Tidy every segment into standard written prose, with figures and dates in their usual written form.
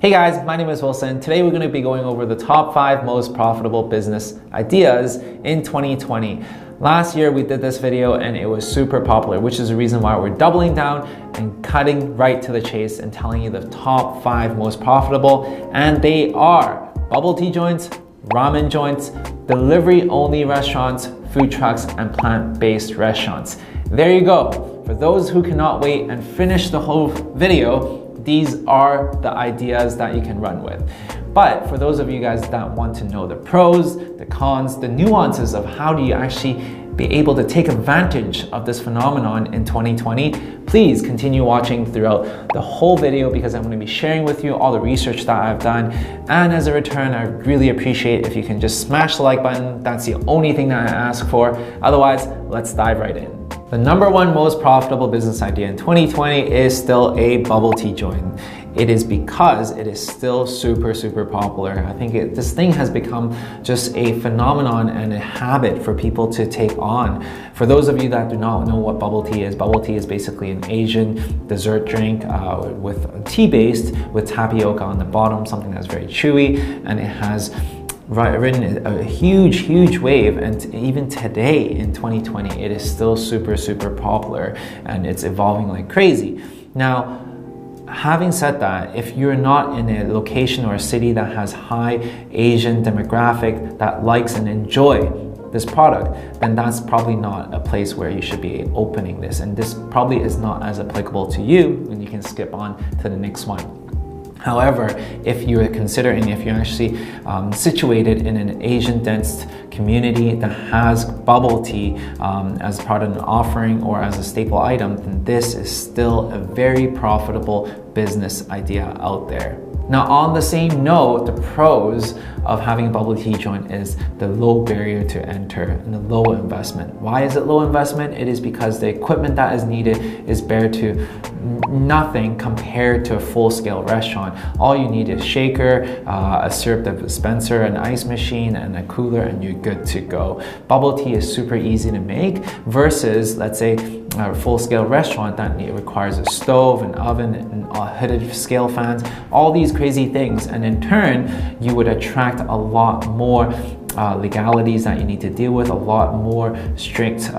Hey guys, my name is Wilson. Today we're going to be going over the top 5 most profitable business ideas in 2020. Last year we did this video and it was super popular, which is the reason why we're doubling down and cutting right to the chase and telling you the top 5 most profitable. And they are bubble tea joints, ramen joints, delivery-only restaurants, food trucks, and plant-based restaurants. There you go. For those who cannot wait and finish the whole video, these are the ideas that you can run with. But for those of you guys that want to know the pros, the cons, the nuances of how do you actually be able to take advantage of this phenomenon in 2020, please continue watching throughout the whole video because I'm going to be sharing with you all the research that I've done. And as a return, I really appreciate if you can just smash the like button. That's the only thing that I ask for. Otherwise, let's dive right in. The number 1 most profitable business idea in 2020 is still a bubble tea joint. It is because it is still super popular. I think this thing has become just a phenomenon and a habit for people to take on. For those of you that do not know what bubble tea is basically an Asian dessert drink with tea-based with tapioca on the bottom, something that's very chewy, and it has ridden a huge wave, and even today in 2020 it is still super popular and it's evolving like crazy. Now, having said that, if you're not in a location or a city that has high Asian demographic that likes and enjoy this product, then that's probably not a place where you should be opening this, and this probably is not as applicable to you, and you can skip on to the next one. However, if you're actually situated in an Asian dense community that has bubble tea as part of an offering or as a staple item, then this is still a very profitable business idea out there. Now, on the same note, the pros of having a bubble tea joint is the low barrier to enter and the low investment. Why is it low investment? It is because the equipment that is needed is bare to nothing compared to a full-scale restaurant. All you need is shaker, a syrup dispenser, an ice machine, and a cooler, and you're good to go. Bubble tea is super easy to make versus, let's say, a full-scale restaurant that requires a stove, an oven, and hooded scale fans, all these crazy things, and in turn you would attract a lot more legalities that you need to deal with, a lot more strict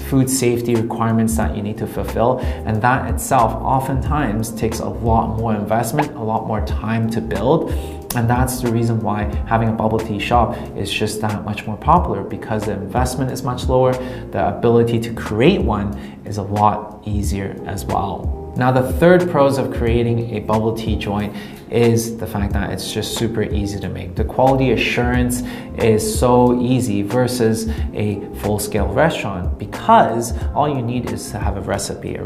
food safety requirements that you need to fulfill, and that itself oftentimes takes a lot more investment, a lot more time to build. And that's the reason why having a bubble tea shop is just that much more popular, because the investment is much lower, the ability to create one is a lot easier as well. Now, the third pros of creating a bubble tea joint is the fact that it's just super easy to make. The quality assurance is so easy versus a full-scale restaurant, because all you need is to have a recipe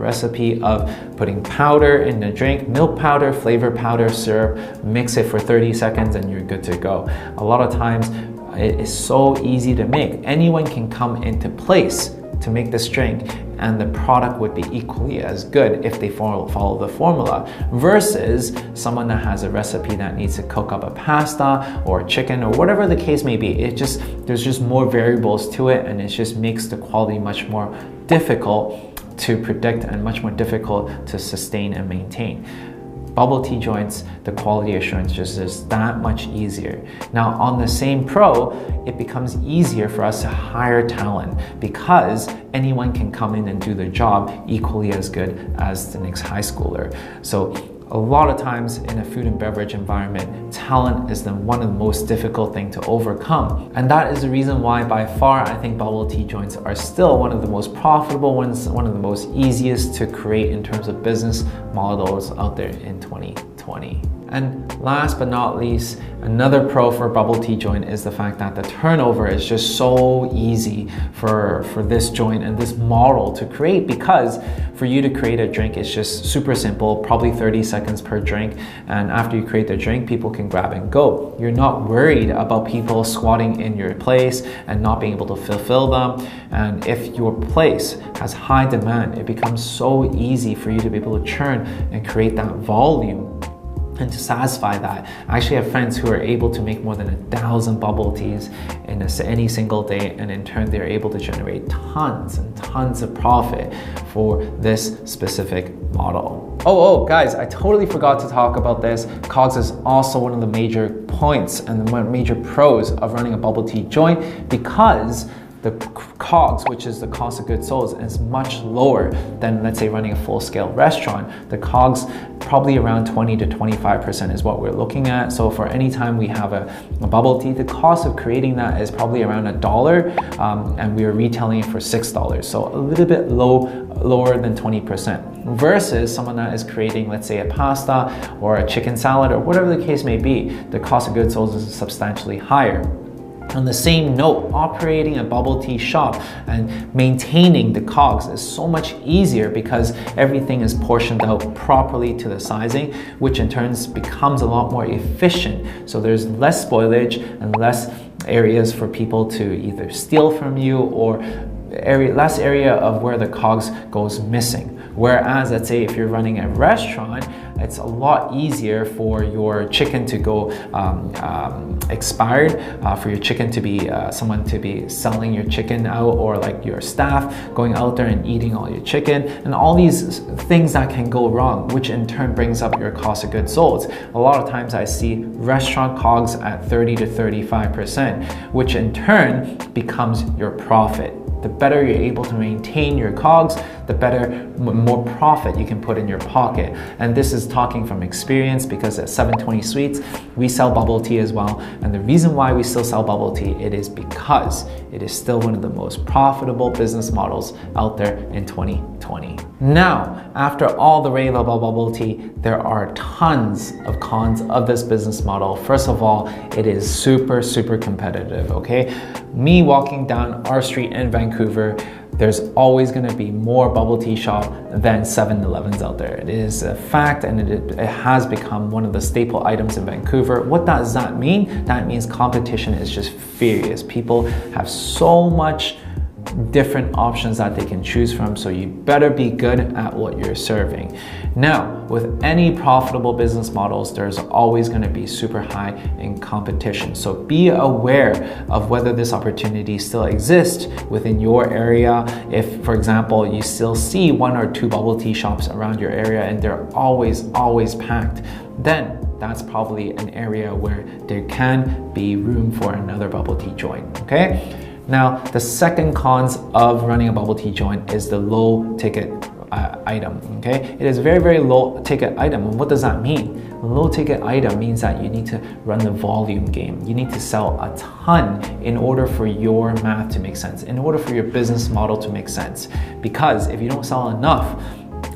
of putting powder in the drink, milk powder, flavor powder, syrup, mix it for 30 seconds and you're good to go. A lot of times it is so easy to make. Anyone can come into place to make this drink, and the product would be equally as good if they follow the formula, versus someone that has a recipe that needs to cook up a pasta or chicken or whatever the case may be. There's just more variables to it, and it just makes the quality much more difficult to predict and much more difficult to sustain and maintain. Bubble tea joints, the quality assurance just is that much easier. Now, on the same pro, it becomes easier for us to hire talent, because anyone can come in and do their job equally as good as the next high schooler. So a lot of times in a food and beverage environment, talent is one of the most difficult things to overcome. And that is the reason why, by far, I think bubble tea joints are still one of the most profitable ones, one of the most easiest to create in terms of business models out there in 2020. And last but not least, another pro for bubble tea joint is the fact that the turnover is just so easy for this joint and this model to create, because for you to create a drink, it's just super simple, probably 30 seconds per drink. And after you create the drink, people can grab and go. You're not worried about people squatting in your place and not being able to fulfill them. And if your place has high demand, it becomes so easy for you to be able to churn and create that volume and to satisfy that. I actually have friends who are able to make more than 1,000 bubble teas in any single day, and in turn they're able to generate tons and tons of profit for this specific model. Oh, guys, I totally forgot to talk about this. COGS is also one of the major points and the major pros of running a bubble tea joint, because the COGS, which is the cost of goods sold, is much lower than, let's say, running a full-scale restaurant. The COGS probably around 20 to 25% is what we're looking at. So for any time we have a bubble tea, the cost of creating that is probably around $1, and we are retailing it for $6. So a little bit lower than 20%, versus someone that is creating, let's say, a pasta or a chicken salad or whatever the case may be. The cost of goods sold is substantially higher. On the same note, operating a bubble tea shop and maintaining the COGS is so much easier because everything is portioned out properly to the sizing, which in turn becomes a lot more efficient. So there's less spoilage and less areas for people to either steal from you, or less area of where the COGS goes missing. Whereas, let's say if you're running a restaurant, it's a lot easier for your chicken to go expired, for your chicken to be someone to be selling your chicken out, or like your staff going out there and eating all your chicken, and all these things that can go wrong, which in turn brings up your cost of goods sold. A lot of times I see restaurant COGS at 30 to 35%, which in turn becomes your profit. The better you're able to maintain your COGS, the better, more profit you can put in your pocket. And this is talking from experience, because at 720 Sweets, we sell bubble tea as well. And the reason why we still sell bubble tea, it is because it is still one of the most profitable business models out there in 2020. Now, after all the rave about bubble tea, there are tons of cons of this business model. First of all, it is super competitive, okay? Me walking down our street in Vancouver, there's always going to be more bubble tea shop than 7-Elevens out there. It is a fact, and it has become one of the staple items in Vancouver. What does that mean? That means competition is just furious. People have so much different options that they can choose from, so you better be good at what you're serving. Now, with any profitable business models, there's always going to be super high in competition. So be aware of whether this opportunity still exists within your area. If, for example, you still see 1 or 2 bubble tea shops around your area and they're always packed, then that's probably an area where there can be room for another bubble tea joint, okay? Now, the second cons of running a bubble tea joint is the low ticket item, okay? It is a very low ticket item. And what does that mean? A low ticket item means that you need to run the volume game. You need to sell a ton in order for your math to make sense, in order for your business model to make sense. Because if you don't sell enough,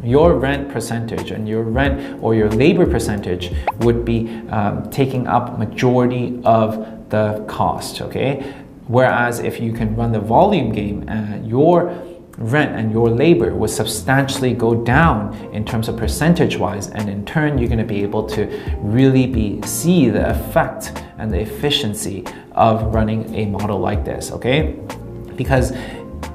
your rent percentage and your rent or your labor percentage would be taking up majority of the cost, okay? Whereas if you can run the volume game, your rent and your labor will substantially go down in terms of percentage-wise, and in turn you're going to be able to really see the effect and the efficiency of running a model like this, okay? Because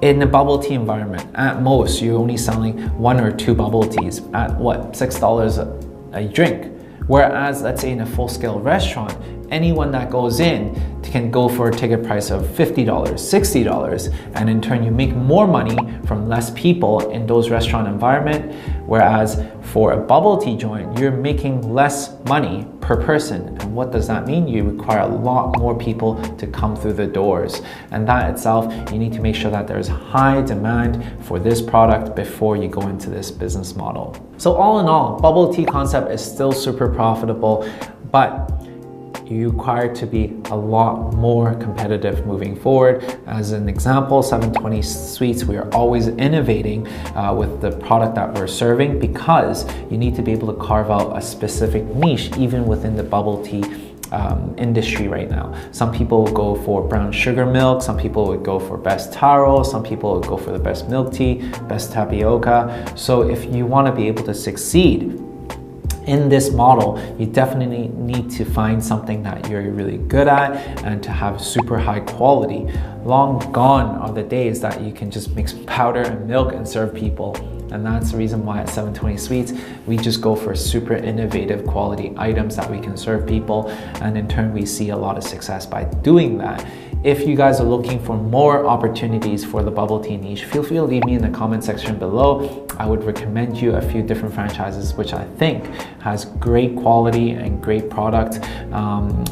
in a bubble tea environment, at most you're only selling 1 or 2 bubble teas at what, $6 a drink. Whereas, let's say in a full-scale restaurant, anyone that goes in can go for a ticket price of $50, $60, and in turn you make more money from less people in those restaurant environment. Whereas for a bubble tea joint, you're making less money per person. And what does that mean? You require a lot more people to come through the doors. And that itself, you need to make sure that there's high demand for this product before you go into this business model. So all in all, bubble tea concept is still super profitable, but you require to be a lot more competitive moving forward. As an example, 720 Sweets, we are always innovating with the product that we're serving, because you need to be able to carve out a specific niche even within the bubble tea industry right now. Some people will go for brown sugar milk, some people would go for best taro, some people would go for the best milk tea, best tapioca. So if you want to be able to succeed in this model, you definitely need to find something that you're really good at and to have super high quality. Long gone are the days that you can just mix powder and milk and serve people. And that's the reason why at 720 Sweets, we just go for super innovative quality items that we can serve people. And in turn, we see a lot of success by doing that. If you guys are looking for more opportunities for the bubble tea niche, feel free to leave me in the comment section below. I would recommend you a few different franchises which I think has great quality and great product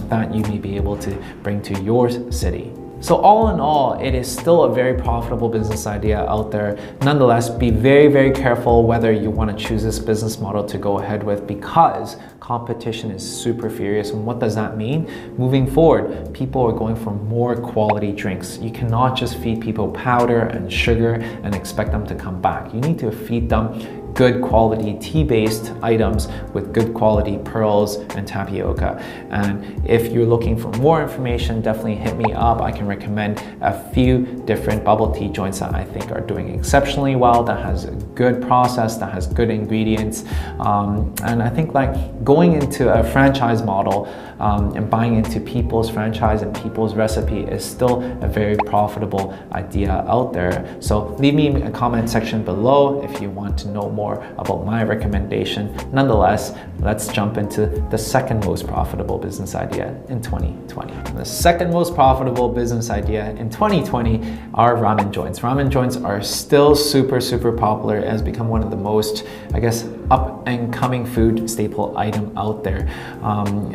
that you may be able to bring to your city. So all in all, it is still a very profitable business idea out there. Nonetheless, be very, very careful whether you want to choose this business model to go ahead with, because competition is super furious. And what does that mean? Moving forward, people are going for more quality drinks. You cannot just feed people powder and sugar and expect them to come back. You need to feed them good quality tea-based items with good quality pearls and tapioca. And if you're looking for more information, definitely hit me up. I can recommend a few different bubble tea joints that I think are doing exceptionally well, that has a good process, that has good ingredients. And I think like going into a franchise model and buying into people's franchise and people's recipe is still a very profitable idea out there. So leave me a comment section below if you want to know more about my recommendation. Nonetheless, let's jump into the second most profitable business idea in 2020. The second most profitable business idea in 2020 are ramen joints. Ramen joints are still super, super popular. It has become one of the most, I guess, up and coming food staple item out there.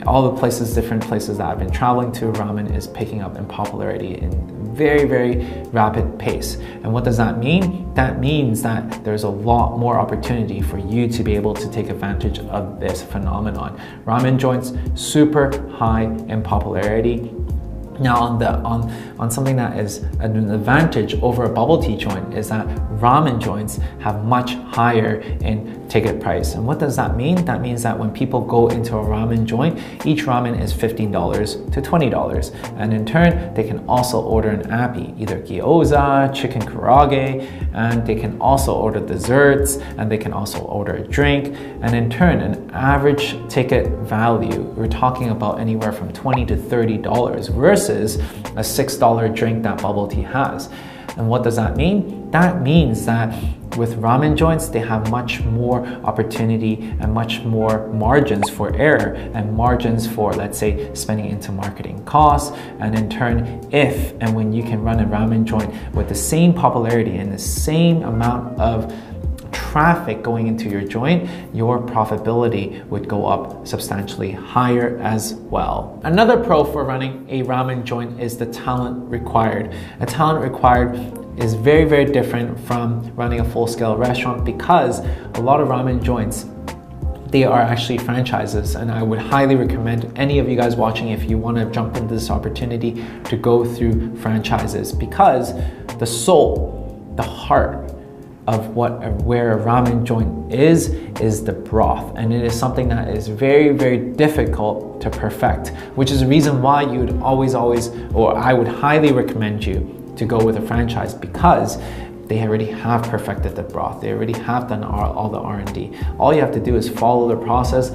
All the places, different places that I've been traveling to, ramen is picking up in popularity in very, very rapid pace. And what does that mean? That means that there's a lot more opportunity for you to be able to take advantage of this phenomenon. Ramen joints, super high in popularity. Now on something that is an advantage over a bubble tea joint is that ramen joints have much higher in ticket price. And what does that mean? That means that when people go into a ramen joint, each ramen is $15 to $20. And in turn, they can also order an appy, either gyoza, chicken karaage, and they can also order desserts, and they can also order a drink. And in turn, an average ticket value, we're talking about anywhere from $20 to $30 versus a $6 drink that bubble tea has. And what does that mean? That means that with ramen joints, they have much more opportunity and much more margins for error and margins for, let's say, spending into marketing costs. And in turn, if and when you can run a ramen joint with the same popularity and the same amount of traffic going into your joint, your profitability would go up substantially higher as well. Another pro for running a ramen joint is the talent required. A talent required is very, very different from running a full-scale restaurant, because a lot of ramen joints, they are actually franchises, and I would highly recommend any of you guys watching, if you want to jump into this opportunity, to go through franchises, because the soul, the heart of where a ramen joint is the broth, and it is something that is very, very difficult to perfect, which is the reason why you would always, or I would highly recommend you to go with a franchise, because they already have perfected the broth. They already have done all the R&D. All you have to do is follow the process,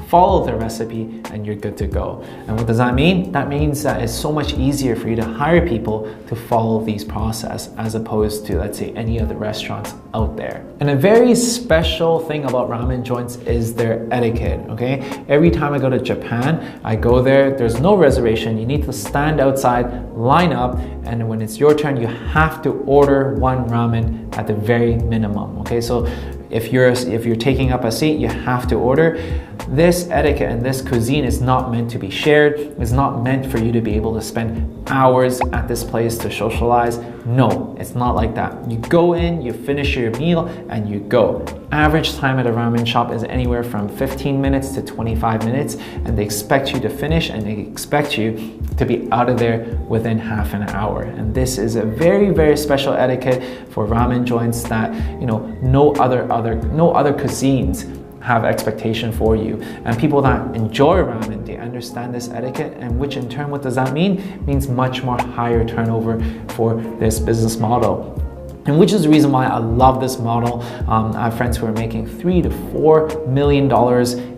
follow the recipe, and you're good to go. And what does that mean? That means that it's so much easier for you to hire people to follow these process as opposed to, let's say, any other restaurants out there. And a very special thing about ramen joints is their etiquette, okay? Every time I go to Japan, I go there's no reservation. You need to stand outside, line up, and when it's your turn, you have to order one ramen at the very minimum, okay? So if you're taking up a seat, you have to order. This etiquette and this cuisine is not meant to be shared. It's not meant for you to be able to spend hours at this place to socialize. No, it's not like that. You go in, you finish your meal, and you go. Average time at a ramen shop is anywhere from 15 minutes to 25 minutes, and they expect you to finish, and they expect you to be out of there within half an hour. And this is a very, very special etiquette for ramen joints that, you know, no other cuisines have expectation for you. And people that enjoy ramen, they understand this etiquette, and which in turn, what does that mean? It means much more higher turnover for this business model. And which is the reason why I love this model. I have friends who are making $3 to $4 million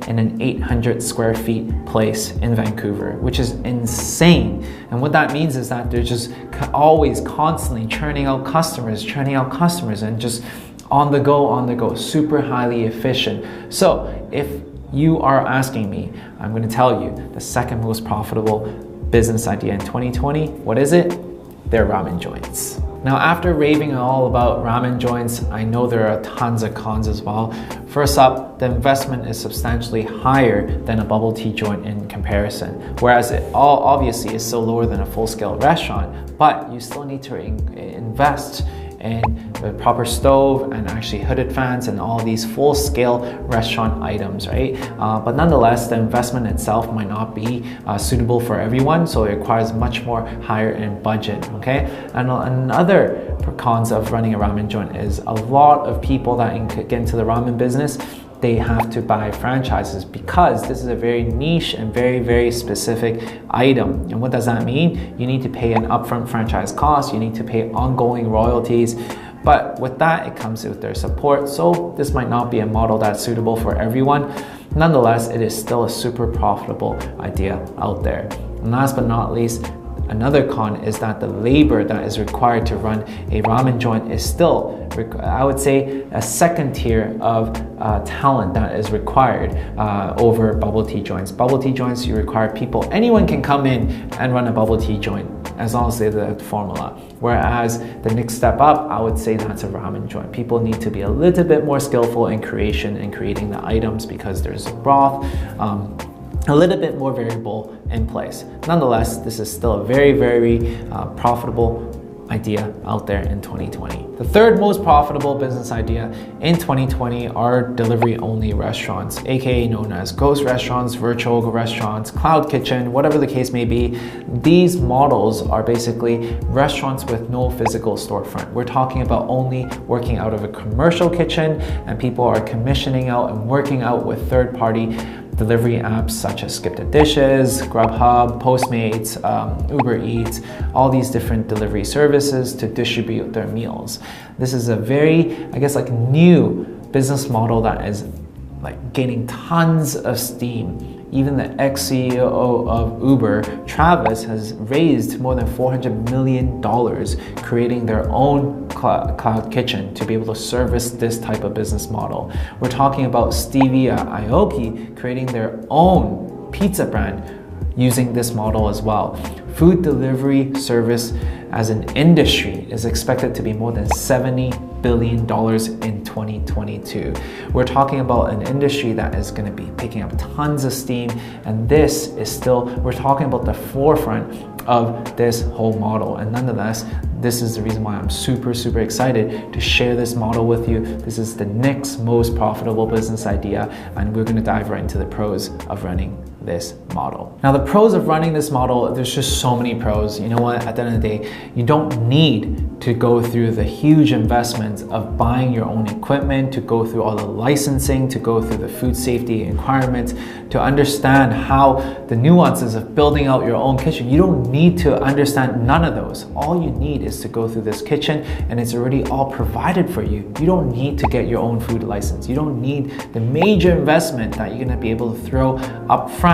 in an 800 square feet place in Vancouver, which is insane. And what that means is that they're just always constantly churning out customers, and just on the go, super highly efficient. So if you are asking me, I'm going to tell you the second most profitable business idea in 2020. What is it? They're ramen joints. Now, after raving all about ramen joints, I know there are tons of cons as well. First up, the investment is substantially higher than a bubble tea joint in comparison, whereas it all obviously is so lower than a full-scale restaurant, but you still need to invest in the proper stove and actually hooded fans and all these full-scale restaurant items, right? But nonetheless, the investment itself might not be suitable for everyone, so it requires much more higher in budget, okay? And another cons of running a ramen joint is a lot of people that get into the ramen business, they have to buy franchises because this is a very niche and very, very specific item. And what does that mean? You need to pay an upfront franchise cost, you need to pay ongoing royalties, but with that, it comes with their support. So this might not be a model that's suitable for everyone. Nonetheless, it is still a super profitable idea out there. And last but not least, another con is that the labor that is required to run a ramen joint is still, I would say, a second tier of talent that is required over bubble tea joints. Bubble tea joints, you require people, anyone can come in and run a bubble tea joint as long as they have the formula. Whereas the next step up, I would say that's a ramen joint. People need to be a little bit more skillful in creation and creating the items because there's broth, a little bit more variable in place. Nonetheless, this is still a very, very profitable idea out there in 2020. The third most profitable business idea in 2020 are delivery-only restaurants, aka known as ghost restaurants, virtual restaurants, cloud kitchen, whatever the case may be. These models are basically restaurants with no physical storefront. We're talking about only working out of a commercial kitchen, and people are commissioning out and working out with third-party delivery apps such as Skip the Dishes, Grubhub, Postmates, Uber Eats, all these different delivery services to distribute their meals. This is a very, I guess, like new business model that is like gaining tons of steam. Even the ex-CEO of Uber, Travis, has raised more than $400 million creating their own cloud kitchen to be able to service this type of business model. We're talking about Stevia Aoki creating their own pizza brand using this model as well. Food delivery service as an industry is expected to be more than $70 billion in 2022. We're talking about an industry that is going to be picking up tons of steam, and this is still, we're talking about the forefront of this whole model. And nonetheless, this is the reason why I'm super, super excited to share this model with you. This is the next most profitable business idea, and we're going to dive right into the pros of running this model. Now, the pros of running this model, there's just so many pros. You know what? At the end of the day, you don't need to go through the huge investment of buying your own equipment, to go through all the licensing, to go through the food safety requirements, to understand how the nuances of building out your own kitchen. You don't need to understand none of those. All you need is to go through this kitchen, and it's already all provided for you. You don't need to get your own food license. You don't need the major investment that you're gonna be able to throw up front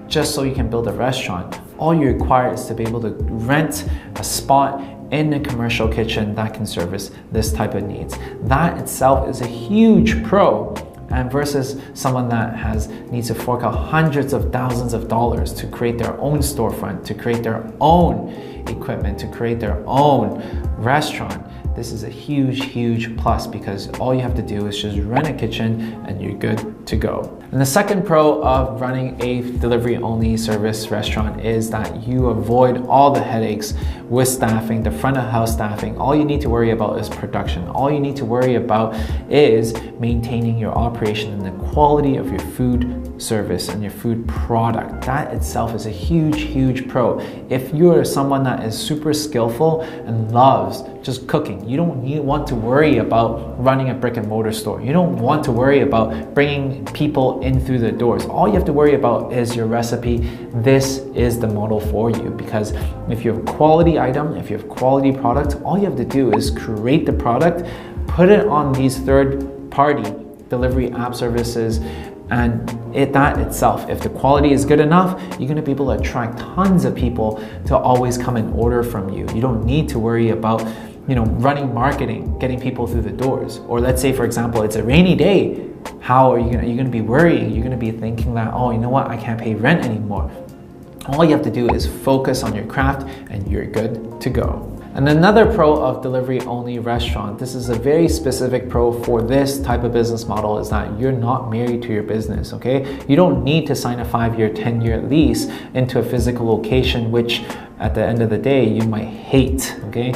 just so you can build a restaurant. All you require is to be able to rent a spot in a commercial kitchen that can service this type of needs. That itself is a huge pro, and versus someone that needs to fork out hundreds of thousands of dollars to create their own storefront, to create their own equipment, to create their own restaurant. This is a huge, huge plus because all you have to do is just rent a kitchen and you're good to go. And the second pro of running a delivery-only service restaurant is that you avoid all the headaches with staffing, the front of house staffing. All you need to worry about is production. All you need to worry about is maintaining your operation and the quality of your food service and your food product. That itself is a huge, huge pro. If you're someone that is super skillful and loves just cooking, you don't want to worry about running a brick and mortar store. You don't want to worry about bringing people in through the doors. All you have to worry about is your recipe. This is the model for you, because if you have a quality item, if you have quality product, all you have to do is create the product, put it on these third-party delivery app services, and that itself, if the quality is good enough, you're gonna be able to attract tons of people to always come and order from you. You don't need to worry about, running marketing, getting people through the doors. Or let's say, for example, it's a rainy day. How are you're gonna be worrying? You're gonna be thinking that, oh, you know what, I can't pay rent anymore. All you have to do is focus on your craft and you're good to go. And another pro of delivery only restaurant, this is a very specific pro for this type of business model, is that you're not married to your business, okay? You don't need to sign a 5-year, 10-year lease into a physical location, which at the end of the day, you might hate, okay?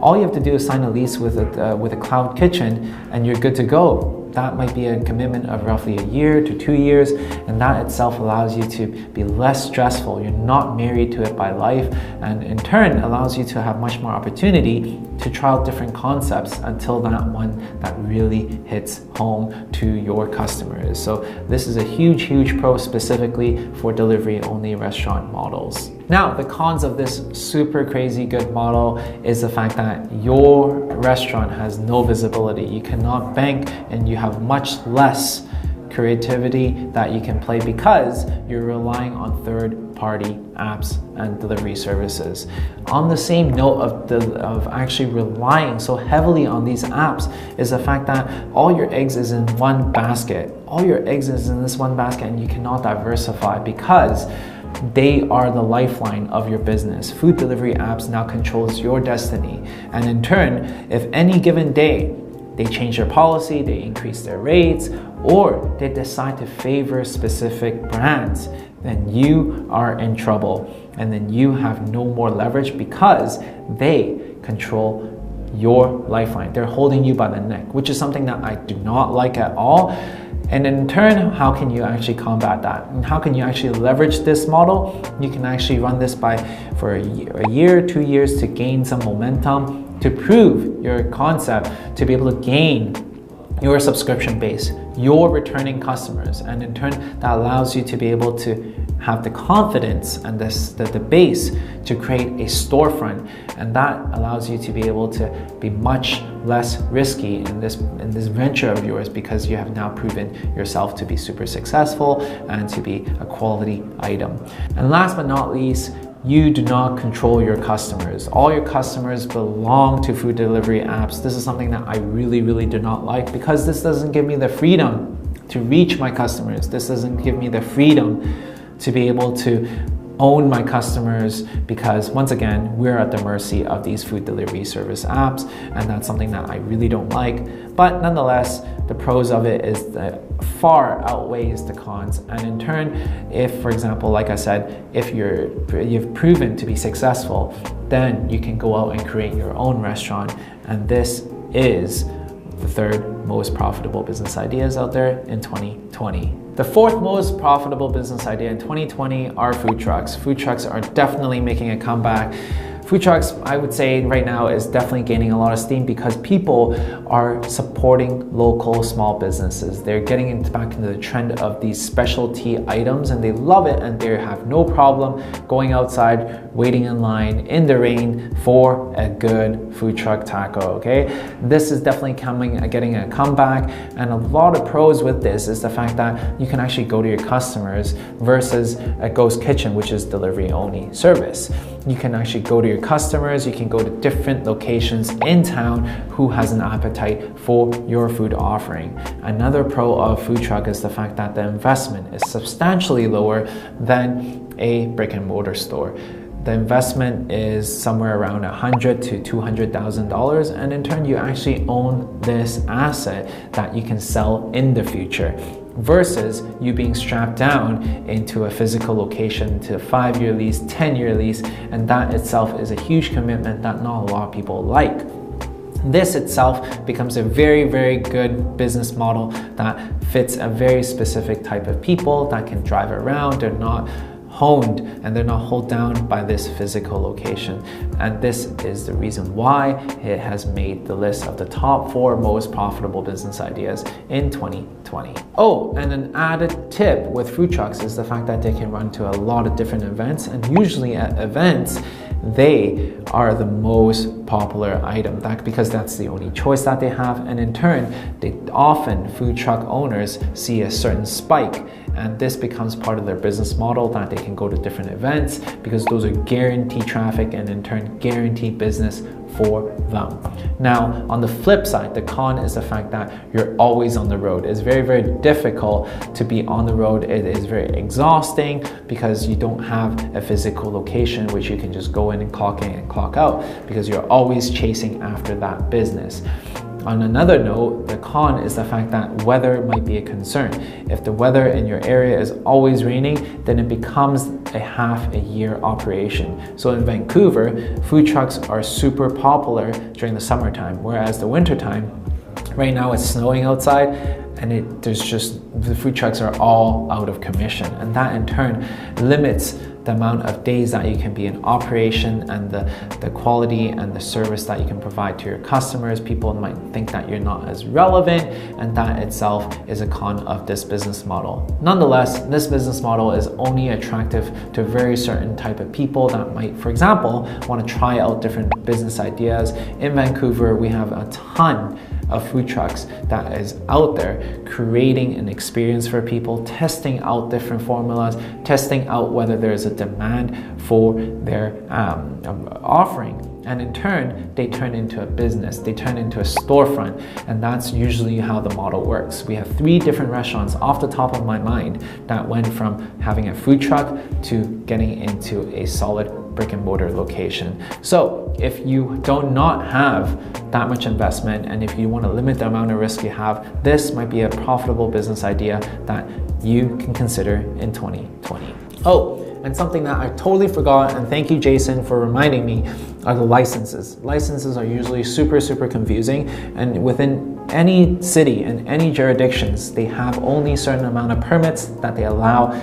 All you have to do is sign a lease with a cloud kitchen and you're good to go. That might be a commitment of roughly 1 year to 2 years, and that itself allows you to be less stressful. You're not married to it by life, and in turn allows you to have much more opportunity to try out different concepts until that one that really hits home to your customers. So this is a huge pro specifically for delivery only restaurant models. Now, the cons of this super crazy good model is the fact that your restaurant has no visibility. You cannot bank and you have much less creativity that you can play because you're relying on third-party apps and delivery services. On the same note of actually relying so heavily on these apps is the fact that all your eggs is in one basket. All your eggs is in this one basket and you cannot diversify because they are the lifeline of your business. Food delivery apps now controls your destiny. And in turn, if any given day they change their policy, they increase their rates, or they decide to favor specific brands, then you are in trouble. And then you have no more leverage because they control your lifeline. They're holding you by the neck, which is something that I do not like at all. And in turn, how can you actually combat that? And how can you actually leverage this model? You can actually run this for a year, 2 years to gain some momentum, to prove your concept, to be able to gain your subscription base, your returning customers, and in turn that allows you to be able to have the confidence and the base to create a storefront, and that allows you to be able to be much less risky in this venture of yours because you have now proven yourself to be super successful and to be a quality item. And last but not least, you do not control your customers. All your customers belong to food delivery apps. This is something that I really do not like because this doesn't give me the freedom to reach my customers. This doesn't give me the freedom to be able to own my customers because once again, we're at the mercy of these food delivery service apps, and that's something that I really don't like. But nonetheless, the pros of it is that far outweighs the cons. And in turn, if, for example, like I said, if you've proven to be successful, then you can go out and create your own restaurant. And this is the third most profitable business ideas out there in 2020. The fourth most profitable business idea in 2020 are food trucks. Food trucks are definitely making a comeback. Food trucks, I would say right now, is definitely gaining a lot of steam because people are supporting local small businesses. They're getting back into the trend of these specialty items and they love it, and they have no problem going outside, waiting in line in the rain for a good food truck taco, okay? This is definitely getting a comeback, and a lot of pros with this is the fact that you can actually go to your customers versus a ghost kitchen, which is delivery only service. You can actually go to your customers, you can go to different locations in town who has an appetite for your food offering. Another pro of food truck is the fact that the investment is substantially lower than a brick and mortar store. The investment is somewhere around $100,000 to $200,000, and in turn you actually own this asset that you can sell in the future, versus you being strapped down into a physical location to a 5-year lease, 10-year lease, and that itself is a huge commitment that not a lot of people like. This itself becomes a very good business model that fits a very specific type of people that can drive around. They're not honed and they're not held down by this physical location. And this is the reason why it has made the list of the top 4 most profitable business ideas in 2020. Oh, and an added tip with food trucks is the fact that they can run to a lot of different events, and usually at events they are the most popular item, because that's the only choice that they have. And in turn, food truck owners see a certain spike and this becomes part of their business model, that they can go to different events because those are guaranteed traffic and in turn guaranteed business for them. Now, on the flip side, the con is the fact that you're always on the road. It's very, very difficult to be on the road. It is very exhausting because you don't have a physical location which you can just go in and clock out, because you're always chasing after that business. On another note, the con is the fact that weather might be a concern. If the weather in your area is always raining, then it becomes a half a year operation. So in Vancouver, food trucks are super popular during the summertime, whereas the wintertime, right now it's snowing outside, and the food trucks are all out of commission. And that in turn limits the amount of days that you can be in operation and the quality and the service that you can provide to your customers. People might think that you're not as relevant, and that itself is a con of this business model. Nonetheless, this business model is only attractive to a very certain type of people that might, for example, want to try out different business ideas. In Vancouver, we have a ton of food trucks that is out there creating an experience for people, testing out different formulas, testing out whether there's a demand for their offering. And in turn, they turn into a business, they turn into a storefront, and that's usually how the model works. We have 3 different restaurants off the top of my mind that went from having a food truck to getting into a solid brick and mortar location. So if you do not have that much investment, and if you want to limit the amount of risk you have, this might be a profitable business idea that you can consider in 2020. Oh, and something that I totally forgot, and thank you Jason for reminding me, are the licenses. Licenses are usually super confusing, and within any city and any jurisdictions, they have only a certain amount of permits that they allow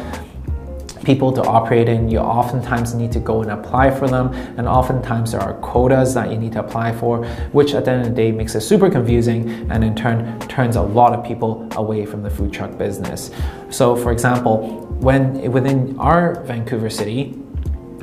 people to operate in. You oftentimes need to go and apply for them, and oftentimes there are quotas that you need to apply for, which at the end of the day makes it super confusing, and in turn turns a lot of people away from the food truck business. So for example, within our Vancouver city,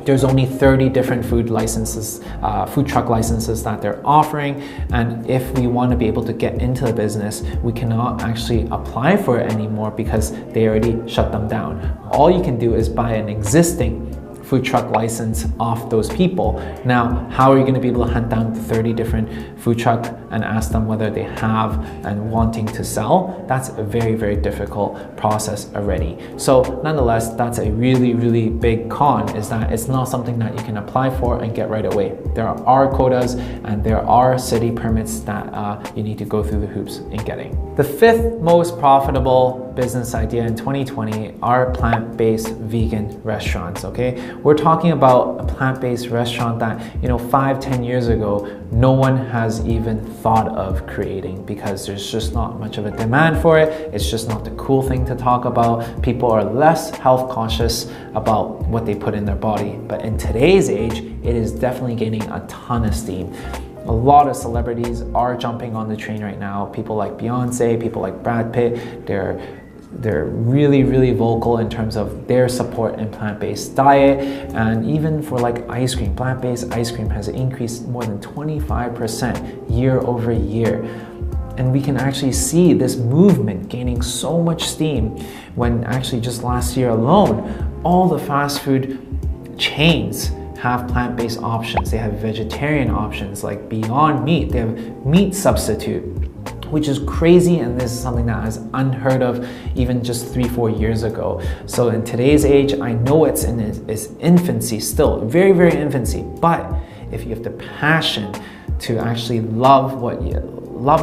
there's only 30 different food truck licenses that they're offering, and if we want to be able to get into the business, we cannot actually apply for it anymore because they already shut them down. All you can do is buy an existing food truck license off those people. Now, how are you going to be able to hunt down 30 different food truck and ask them whether they have and wanting to sell? That's a very difficult process already. So nonetheless, that's a really big con, is that it's not something that you can apply for and get right away. There are quotas and there are city permits that you need to go through the hoops in getting. The 5th most profitable business idea in 2020 are plant-based vegan restaurants, okay? We're talking about a plant-based restaurant that, 5-10 years ago, no one has even thought of creating because there's just not much of a demand for it. It's just not the cool thing to talk about. People are less health conscious about what they put in their body. But in today's age, it is definitely gaining a ton of steam. A lot of celebrities are jumping on the train right now. People like Beyonce, people like Brad Pitt, they're really vocal in terms of their support in plant-based diet. And even for like ice cream, plant-based ice cream has increased more than 25% year over year. And we can actually see this movement gaining so much steam when actually just last year alone, all the fast food chains have plant-based options. They have vegetarian options like Beyond Meat. They have meat substitute, which is crazy, and this is something that is unheard of even just 3-4 years ago. So in today's age, I know it's in its infancy still, very infancy, but if you have the passion to actually love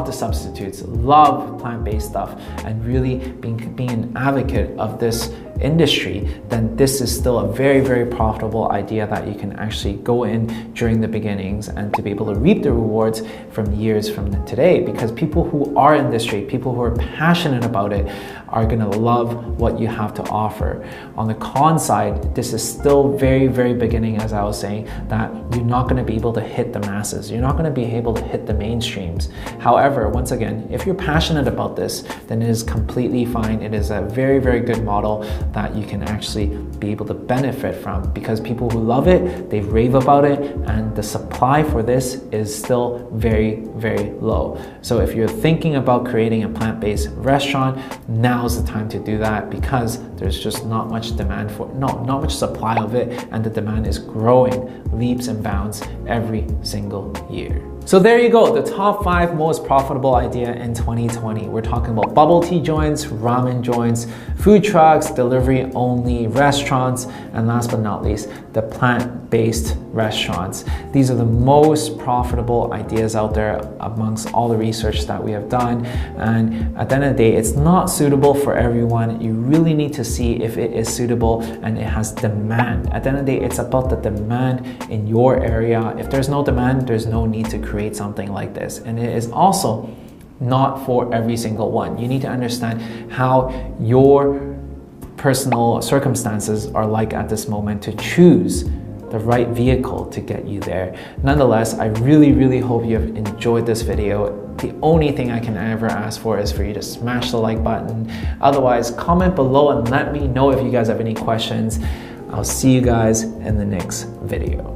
the substitutes, love plant-based stuff, and really being an advocate of this industry, then this is still a very profitable idea that you can actually go in during the beginnings and to be able to reap the rewards from years from today, because people who are in this trade, people who are passionate about it, are gonna love what you have to offer. On the con side, this is still very beginning, as I was saying, that you're not gonna be able to hit the masses. You're not gonna be able to hit the mainstreams. However, once again, if you're passionate about this, then it is completely fine. It is a very good model that you can actually be able to benefit from, because people who love it, they rave about it, and the supply for this is still very low. So if you're thinking about creating a plant-based restaurant, now's the time to do that, because There's just not much demand for, not much supply of it, and the demand is growing leaps and bounds every single year. So there you go, the top 5 most profitable idea in 2020. We're talking about bubble tea joints, ramen joints, food trucks, delivery only restaurants, and last but not least, the plant-based restaurants. These are the most profitable ideas out there amongst all the research that we have done. And at the end of the day, it's not suitable for everyone. You really need to see if it is suitable and it has demand. At the end of the day, it's about the demand in your area. If there's no demand, there's no need to create something like this. And it is also not for every single one. You need to understand how your personal circumstances are like at this moment to choose the right vehicle to get you there. Nonetheless, I really hope you have enjoyed this video. The only thing I can ever ask for is for you to smash the like button. Otherwise, comment below and let me know if you guys have any questions. I'll see you guys in the next video.